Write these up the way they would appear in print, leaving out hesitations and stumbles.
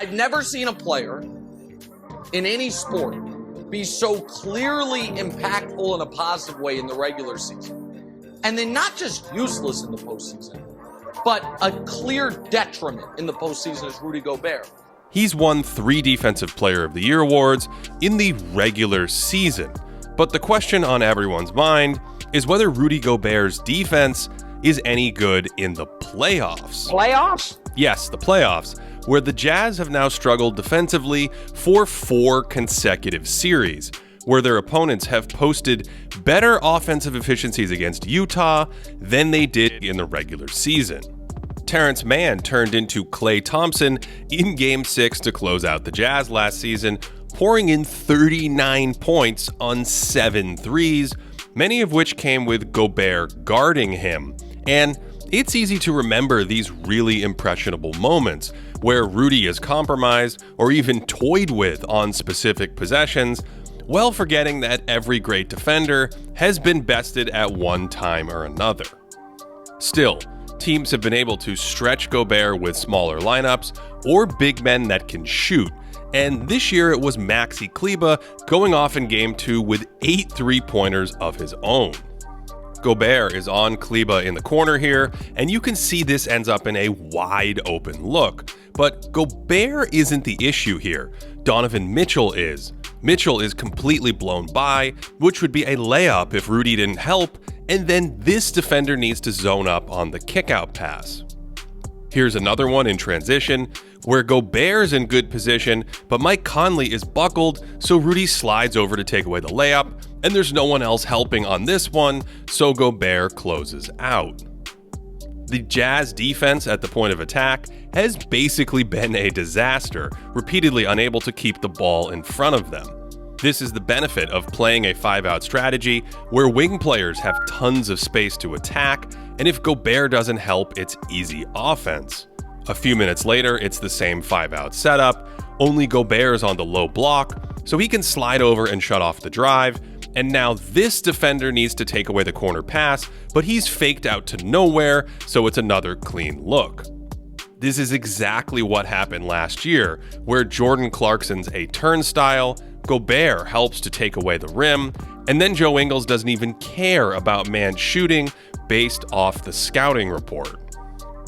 I've never seen a player in any sport be so clearly impactful in a positive way in the regular season. And then not just useless in the postseason, but a clear detriment in the postseason is Rudy Gobert. He's won 3 Defensive Player of the Year awards in the regular season. But the question on everyone's mind is whether Rudy Gobert's defense is any good in the playoffs. Playoffs? Yes, the playoffs, where the Jazz have now struggled defensively for 4 consecutive series, where their opponents have posted better offensive efficiencies against Utah than they did in the regular season. Terrence Mann turned into Klay Thompson in Game 6 to close out the Jazz last season, pouring in 39 points on 7 threes, many of which came with Gobert guarding him. And it's easy to remember these really impressionable moments where Rudy is compromised or even toyed with on specific possessions, well forgetting that every great defender has been bested at one time or another. Still, teams have been able to stretch Gobert with smaller lineups or big men that can shoot, and this year it was Maxi Kleber going off in Game 2 with 8 3-pointers of his own. Gobert is on Kleber in the corner here, and you can see this ends up in a wide open look. But Gobert isn't the issue here. Donovan Mitchell is. Mitchell is completely blown by, which would be a layup if Rudy didn't help, and then this defender needs to zone up on the kickout pass. Here's another one in transition, where Gobert's in good position, but Mike Conley is buckled, so Rudy slides over to take away the layup, and there's no one else helping on this one, so Gobert closes out. The Jazz defense at the point of attack has basically been a disaster, repeatedly unable to keep the ball in front of them. This is the benefit of playing a 5-out strategy where wing players have tons of space to attack, and if Gobert doesn't help, it's easy offense. A few minutes later, it's the same 5-out setup, only Gobert's on the low block, so he can slide over and shut off the drive, and now this defender needs to take away the corner pass, but he's faked out to nowhere, so it's another clean look. This is exactly what happened last year, where Jordan Clarkson's a turnstile, Gobert helps to take away the rim, and then Joe Ingles doesn't even care about man shooting based off the scouting report.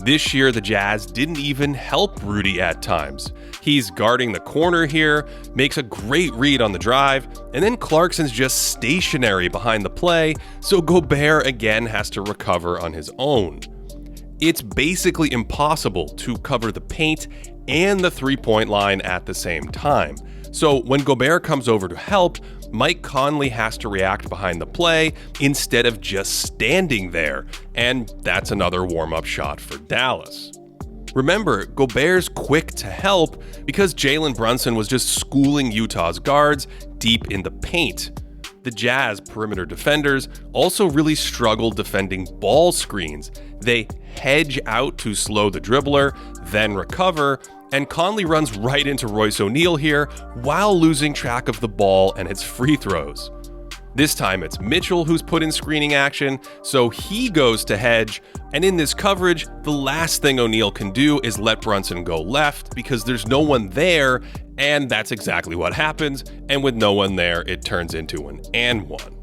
This year, the Jazz didn't even help Rudy at times. He's guarding the corner here, makes a great read on the drive, and then Clarkson's just stationary behind the play, so Gobert again has to recover on his own. It's basically impossible to cover the paint and the 3-point line at the same time. So when Gobert comes over to help, Mike Conley has to react behind the play instead of just standing there, and that's another warm-up shot for Dallas. Remember, Gobert's quick to help because Jalen Brunson was just schooling Utah's guards deep in the paint. The Jazz perimeter defenders also really struggle defending ball screens. They hedge out to slow the dribbler, then recover, and Conley runs right into Royce O'Neal here while losing track of the ball and its free throws. This time it's Mitchell who's put in screening action, so he goes to hedge, and in this coverage, the last thing O'Neal can do is let Brunson go left because there's no one there, and that's exactly what happens, and with no one there, it turns into an and one.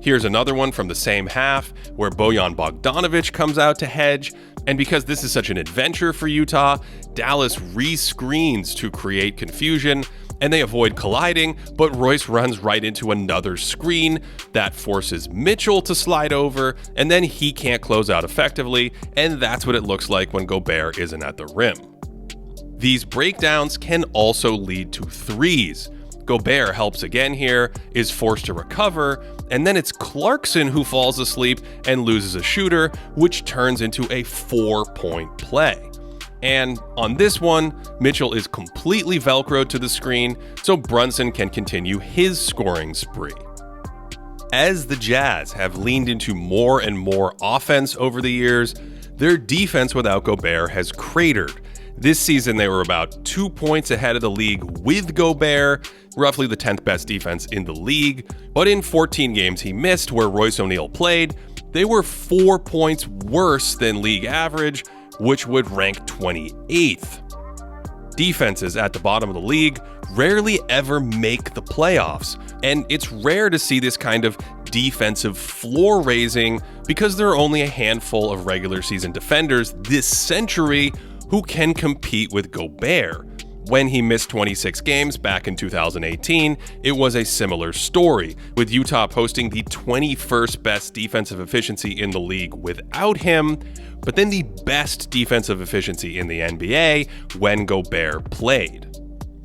Here's another one from the same half, where Bojan Bogdanovic comes out to hedge, and because this is such an adventure for Utah, Dallas re-screens to create confusion, and they avoid colliding, but Royce runs right into another screen that forces Mitchell to slide over, and then he can't close out effectively, and that's what it looks like when Gobert isn't at the rim. These breakdowns can also lead to threes. Gobert helps again here, is forced to recover, and then it's Clarkson who falls asleep and loses a shooter, which turns into a 4-point play. And on this one, Mitchell is completely Velcroed to the screen, so Brunson can continue his scoring spree. As the Jazz have leaned into more and more offense over the years, their defense without Gobert has cratered. This season, they were about 2 points ahead of the league with Gobert, roughly the 10th best defense in the league. But in 14 games he missed where Royce O'Neal played, they were 4 points worse than league average, which would rank 28th. Defenses at the bottom of the league rarely ever make the playoffs, and it's rare to see this kind of defensive floor raising because there are only a handful of regular season defenders this century who can compete with Gobert. When he missed 26 games back in 2018, it was a similar story, with Utah posting the 21st best defensive efficiency in the league without him, but then the best defensive efficiency in the NBA when Gobert played.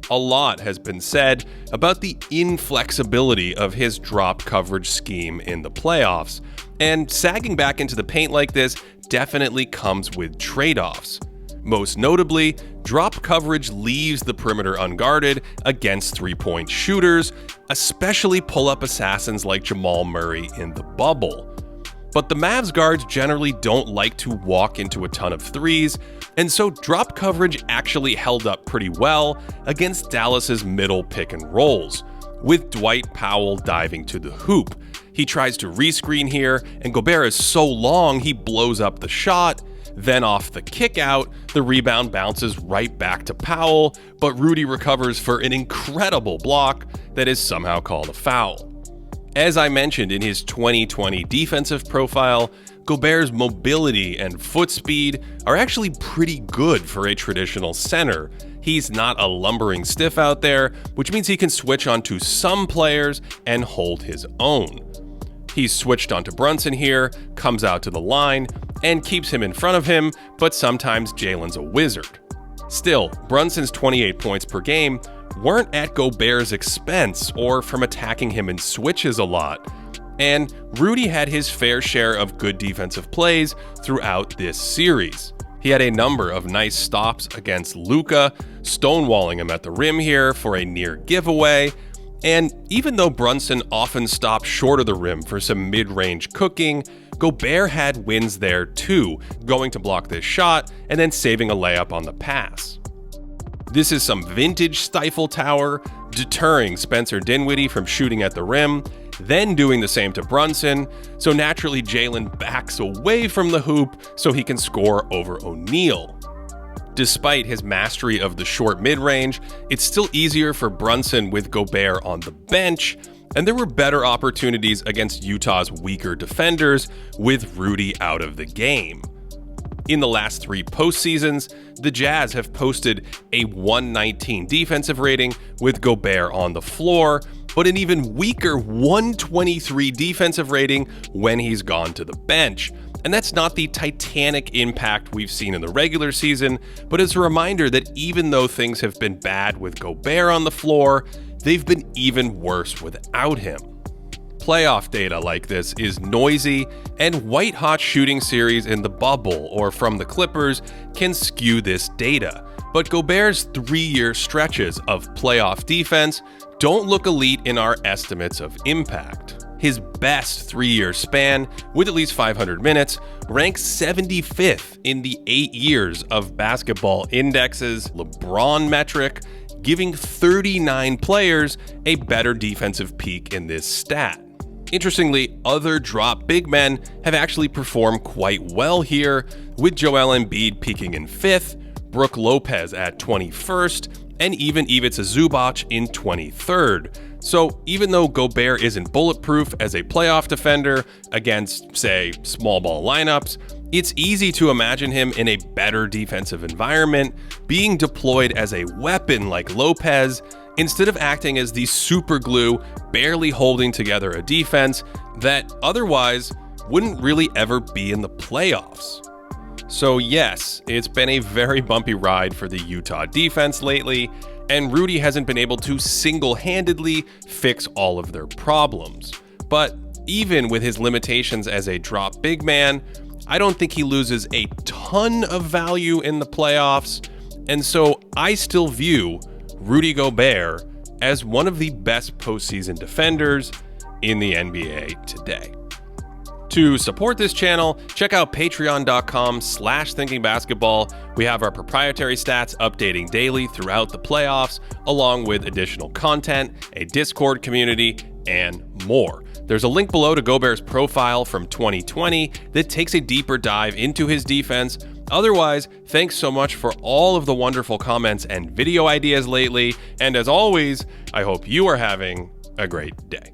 A lot has been said about the inflexibility of his drop coverage scheme in the playoffs, and sagging back into the paint like this definitely comes with trade-offs. Most notably, drop coverage leaves the perimeter unguarded against three-point shooters, especially pull-up assassins like Jamal Murray in the bubble. But the Mavs guards generally don't like to walk into a ton of threes, and so drop coverage actually held up pretty well against Dallas's middle pick and rolls, with Dwight Powell diving to the hoop. He tries to rescreen here, and Gobert is so long he blows up the shot. Then off the kick out, the rebound bounces right back to Powell, but Rudy recovers for an incredible block that is somehow called a foul. As I mentioned in his 2020 defensive profile, Gobert's mobility and foot speed are actually pretty good for a traditional center. He's not a lumbering stiff out there, which means he can switch onto some players and hold his own. He's switched onto Brunson here, comes out to the line, and keeps him in front of him, but sometimes Jalen's a wizard. Still, Brunson's 28 points per game weren't at Gobert's expense or from attacking him in switches a lot, and Rudy had his fair share of good defensive plays throughout this series. He had a number of nice stops against Luka, stonewalling him at the rim here for a near giveaway. And even though Brunson often stopped short of the rim for some mid-range cooking, Gobert had wins there too, going to block this shot and then saving a layup on the pass. This is some vintage Stifle Tower, deterring Spencer Dinwiddie from shooting at the rim, then doing the same to Brunson, so naturally Jalen backs away from the hoop so he can score over O'Neal. Despite his mastery of the short mid-range, it's still easier for Brunson with Gobert on the bench, and there were better opportunities against Utah's weaker defenders with Rudy out of the game. In the last 3 postseasons, the Jazz have posted a 119 defensive rating with Gobert on the floor, but an even weaker 123 defensive rating when he's gone to the bench. And that's not the titanic impact we've seen in the regular season, but it's a reminder that even though things have been bad with Gobert on the floor, they've been even worse without him. Playoff data like this is noisy, and white-hot shooting series in the bubble or from the Clippers can skew this data. But Gobert's 3-year stretches of playoff defense don't look elite in our estimates of impact. His best 3-year span, with at least 500 minutes, ranks 75th in the 8 years of Basketball Index's LeBron metric, giving 39 players a better defensive peak in this stat. Interestingly, other drop big men have actually performed quite well here, with Joel Embiid peaking in 5th, Brook Lopez at 21st, and even Ivica Zubac in 23rd. So even though Gobert isn't bulletproof as a playoff defender against, say, small ball lineups, it's easy to imagine him in a better defensive environment, being deployed as a weapon like Lopez, instead of acting as the super glue, barely holding together a defense that otherwise wouldn't really ever be in the playoffs. So yes, it's been a very bumpy ride for the Utah defense lately, and Rudy hasn't been able to single-handedly fix all of their problems. But even with his limitations as a drop big man, I don't think he loses a ton of value in the playoffs, and so I still view Rudy Gobert as one of the best postseason defenders in the NBA today. To support this channel, check out patreon.com/thinkingbasketball. We have our proprietary stats updating daily throughout the playoffs, along with additional content, a Discord community, and more. There's a link below to Gobert's profile from 2020 that takes a deeper dive into his defense, Otherwise, thanks so much for all of the wonderful comments and video ideas lately. And as always, I hope you are having a great day.